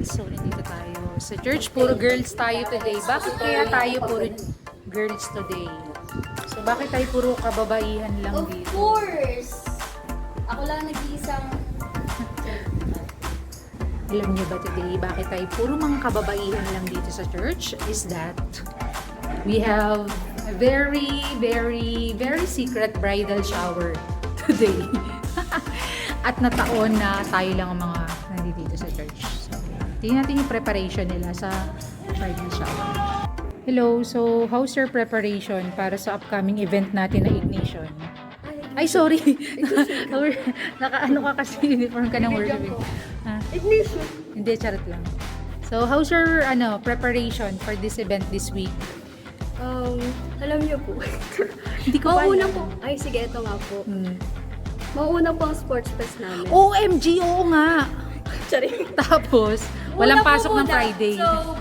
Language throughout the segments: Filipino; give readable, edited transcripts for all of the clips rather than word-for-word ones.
So, nandito tayo sa church. Puro girls tayo today. Bakit kaya tayo puro girls today? So, bakit tayo puro kababaihan lang Of dito? course! Ako lang nag-iisang... Alam niyo ba today, bakit tayo puro mga kababaihan lang dito sa church? Is that we have a very, very, very secret bridal shower today. At nataon na tayo lang ang mga nandito sa church. So, tingnan natin yung preparation nila sa bridal shower. Hello, so how's your preparation para sa upcoming event natin na Ignition? Ay, sorry. Naka-ano ka kasi uniform ka ng worship. Ignition! Hindi, charot lang. So, how's your preparation for this event this week? Alam niyo po. Hindi ko pa Mauuna alam. po. Ay, sige, ito nga po. Hmm. Mauuna po ang sports fest namin. OMG, oo nga. Charing. Tapos, walang Una po pasok ng muna. Friday. So,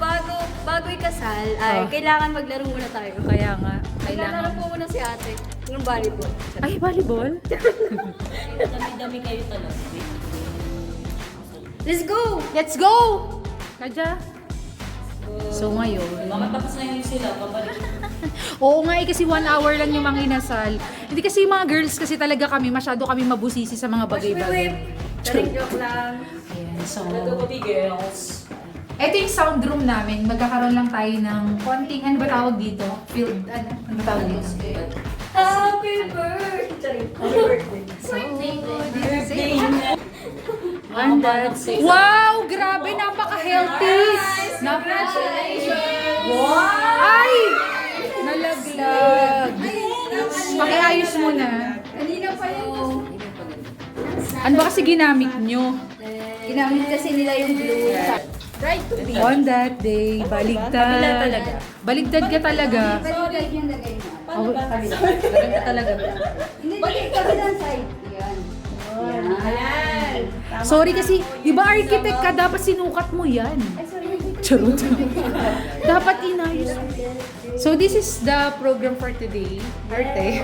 bago ikasal, ay, Oh. kailangan maglaro muna tayo. Kaya nga, Maglalaro kailangan. po muna si ate ng volleyball. Ay, volleyball? Dami-dami kayo talaga. Let's go! Let's go! Kadya? So, ngayon. Makatapos na yun sila, babalik. Oo nga, kasi 1 hour lang yung mga inasal. Hindi kasi yung mga girls kasi talaga kami, masyado kami mabusisi sa mga bagay-bagay. Charing joke lang. Ayan, so... Nagkabati girls. Ito yung sound room namin. Magkakaroon lang tayo ng konting, ano ba tawag dito? Field, ano ba tawag dito? Happy birthday! Charing. Happy birthday. So, Birthday na. and that's it. Wow! Grabe! Napaka-healthy! Congratulations! Wow! Ay! Nalaglag! Pakiayos muna. Kanina pa yun. Ano ba kasi ginamit nyo? Ginamit kasi nila yung blue. Right to be. On that day, baligtad. Kabila talaga. Baligtad ka talaga. Baligtad yung lagay mo. Oh, Talagang ka talaga. Hindi, kabilang side. Yan. Ayan. sorry kasi, di ba architect ka, dapat sinukat mo yan. Ay, sorry. Charot. Dapat inayos. So this is the program for today. Arte.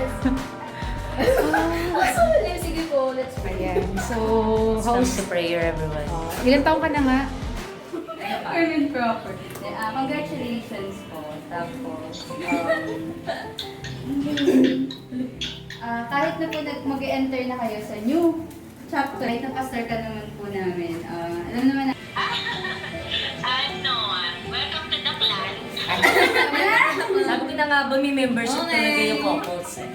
Sige po, let's pray. Ayan. So, How's how's... the prayer, everyone? Ilan taong ka na nga? Erwin Crawford. Congratulations po. Tapos, kahit na po mag-enter na kayo sa new chapter, kahit na pastor ka naman po namin, alam naman na... Welcome to the clan. Sabi ko na nga ba, may membership talaga yung couples eh.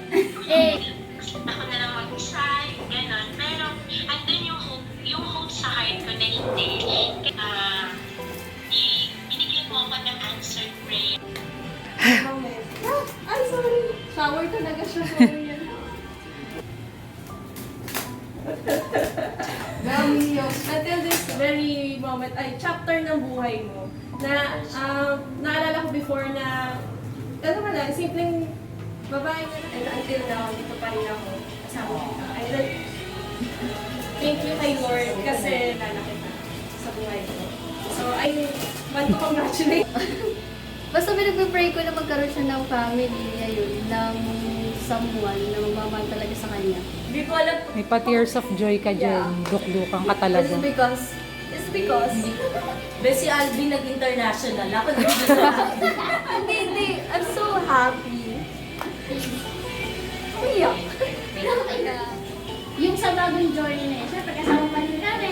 Ako na lang mag-decide, gano'n. Pero, andun yung hope sa heart ko na hindi. Binigyan mo ako ng answered prayer. Ay, sorry. Shower talaga siya. Sorry yan. Until this very moment, ay chapter ng buhay mo na naalala ko before na ano ka lang, simpleng babae na and until now, dito pa rin ako kasama kita. And then, thank you kay Lord kasi lalaki na sa buhay ko. So, I want to congratulate. Basta pinag-pray ko na magkaroon siya ng family niya yun, ng someone na magmamahal talaga sa kanya. Hindi ko alam. May pa-tears of joy ka dyan. Duk-dukan ka talaga. It's because, Besi Alvin nag-international. Ako hindi, I'm so happy. Umiyak. Yung sa bagong journey na yun, syempre kasama pa rin kami.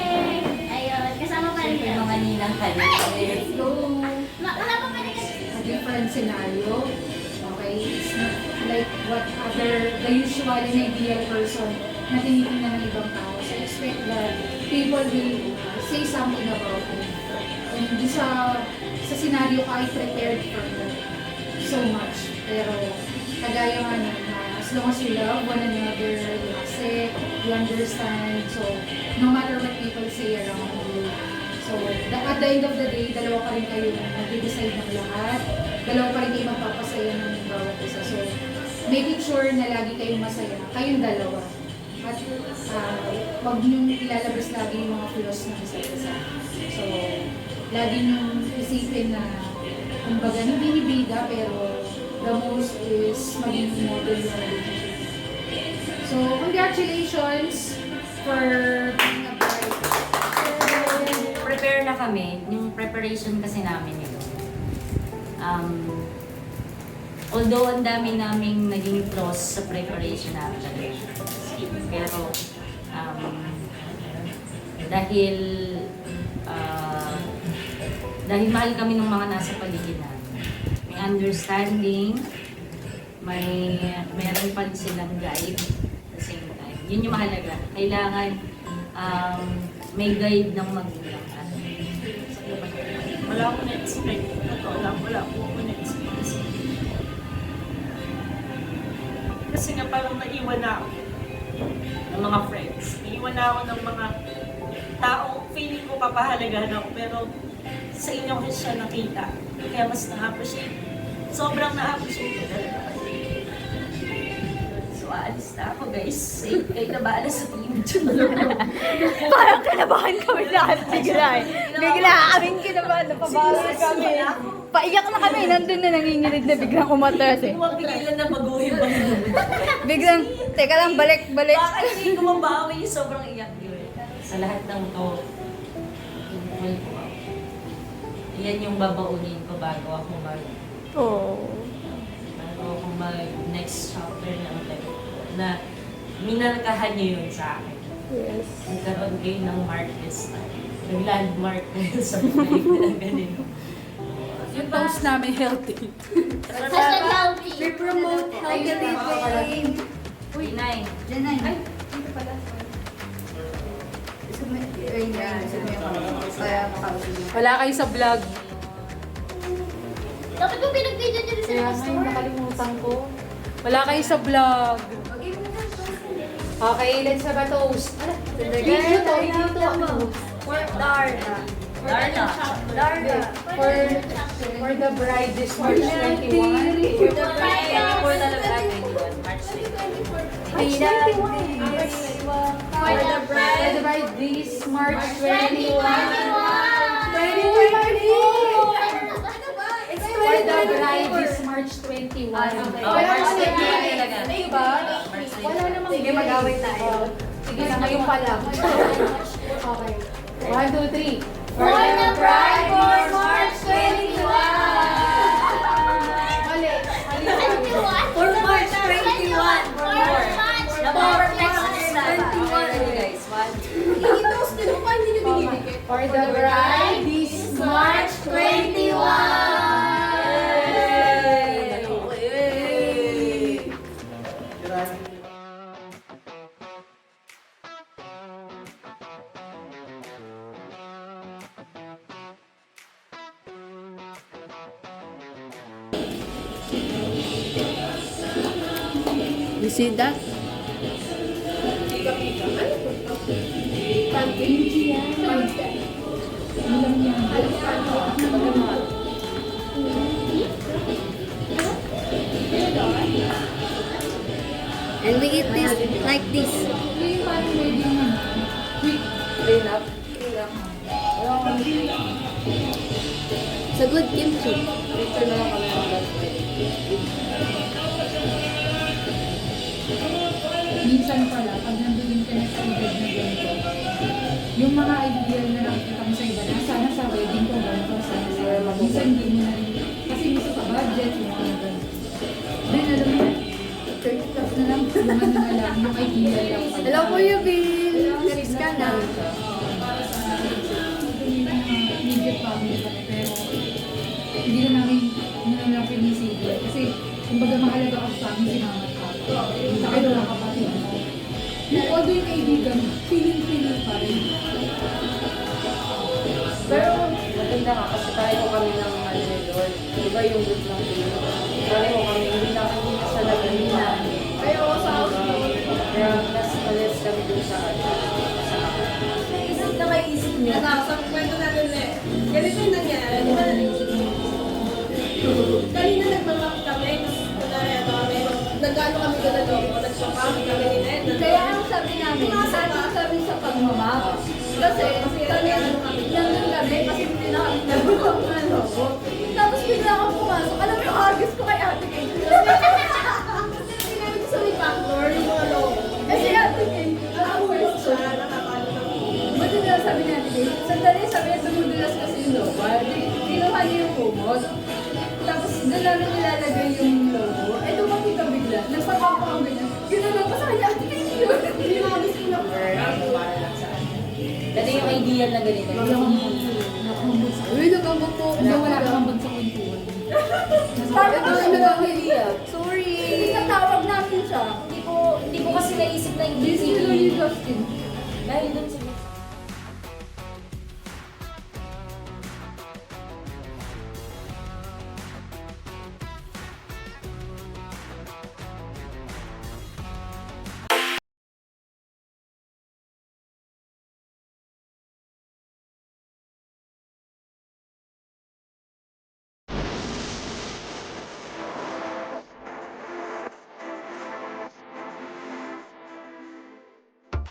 Ayun, kasama pa rin Siyempre kami. mga ninang kayo. Let's go. Wala pa pa rin kasi. A different scenario. Okay? It's not like what the usual and ideal person na tinitingnan ng ibang tao. So expect that people will say something about it. And di sa scenario ka, I prepared for that so much. Pero kagaya nga na as long as you love one another, you accept, you understand. So no matter what people say around you, so, at the end of the day, dalawa pa rin kayo mag-decide ng lahat. Dalawa pa rin kayo magpapasaya ng bawat isa. So, making sure na lagi kayong masaya. Kayong dalawa. At wag niyong ilalabas lagi yung mga flaws ng isa't isa. So, lagi niyong isipin na kumbaga hindi nibiga pero the most is maging model yung relationship. So, congratulations for being a bride. Prepare na kami, yung preparation kasi namin ito. Although ang dami naming naging close sa preparation namin talaga. Pero dahil dahil mahal kami ng mga nasa paligid namin. May understanding, meron pa rin silang guide at the same time. Yun yung mahalaga. Kailangan may guide ng magulang. Wala akong na-expect. Wala akong na-expect. Kasi nga parang naiwan na ako ng mga friends. Naiwan na ako ng mga taong feeling ko papahalagahan ako. Pero sa inyo ko siya nakita. Kaya mas na-appreciate. Sobrang na-appreciate ko talaga. So aalis na ako guys. Kayo na bahala sa team. Parang kinabahan kami lahat bigla eh. Bigla kaming kinabahan, napabawi kami. Paiyak na kami, nandun na nanginginig na biglang umatras eh. Mapigilan na baguhin ba yun? Biglang, teka lang, balik. Bakit hindi ko mabawi? Sobrang iyak yun. Sa lahat ng to, thankful ko ako. Yan yung babaunin ko bago ako next chapter ng life ko. Na minarkahan niyo yun sa akin. Yes. Nagkaroon kayo ng mark this time. Nag-landmark kayo sa buhay ko na ganito. Yung toast namin healthy. Hashtag healthy. We promote healthy living. Uy, Nay. Diyan na yun. Wala kayo sa vlog. Dapat ko pinag-video dyan sa store. Nakalimutan ko. Wala kayo sa vlog. Okay, let's have a toast. Video to, Darna. for the bride this March 21. For the March 21. For the bride this March 21. For the bride this March 21. March 21 talaga. Diba? Wala namang Sige, mag-away tayo. Sige na, ngayon pa lang. Okay. 1, 2, 3. For the bride for March 21. Mali. For March 21. For March Na-perfect sa guys. 1, 2, 3. For the bride this March 21. You see that? And we eat this like this. It's a good kimchi. Minsan pala, pag nandun ka na sa edad na ganito, yung mga ideal na nakikita mo sa iba na sana sa wedding ko ganito, sana sa minsan hindi mo na rin, kasi minsan sa budget, yung mga ganito. Then alam mo, 30 plus na lang, yung ano na lang, yung ideal lang. Hello, Kuya Bill. Next ka na. Para sa immediate family kami, pero hindi na namin, hindi na lang pinisigil. Kasi, kumbaga mahalaga ako sa amin, sinamat ka. Sa akin wala kapatid mo. Although yung kaibigan, feeling pa rin. Pero maganda nga kasi tayo kami ng ano ni Lord. Diba yung good lang din. Tayo kami, hindi na sa lagayin namin. Pero sa house mo, Kaya mas malis kami dun sa ano. naisip na may isip niya. Sa kwento natin ulit. Ganito yung nangyari. Di ba kanina nagmamap kami. Kunwari ano kami. Nag-ano kami doon na doon. Nagpapamit kami ni Ned. Kaya ang sabi namin, sabi sa pagmamahal. Kasi kami, nandun kami, kasi hindi na kami nagulong na logo. Tapos bigla akong pumasok. Alam mo yung August ko kay Ate Kay. Kasi namin sa may backdoor, yung mga logo. Kasi Ate Kay, Nakapurso siya. Nakapano kami. buti na sabi natin, Sandali, sabi niya dumudulas kasi yung logo. Kinuha niya yung kumot. Tapos doon namin nilalagay yung logo. Eh, dumating ka bigla. Nagpapapa ako ganyan. Ginulong ko sa kanya, ate kayo yun. Hindi na kami sila. Dati yung ideal na ganito. Nakambot sa Uy, nagambot po. Hindi, wala nakambot sa kwentuhan. Sabi ko siya nagkakiliya. Sorry. Hindi natawag namin siya. Hindi ko kasi naisip na Hindi hindi sila yung Justin. dahil dun sa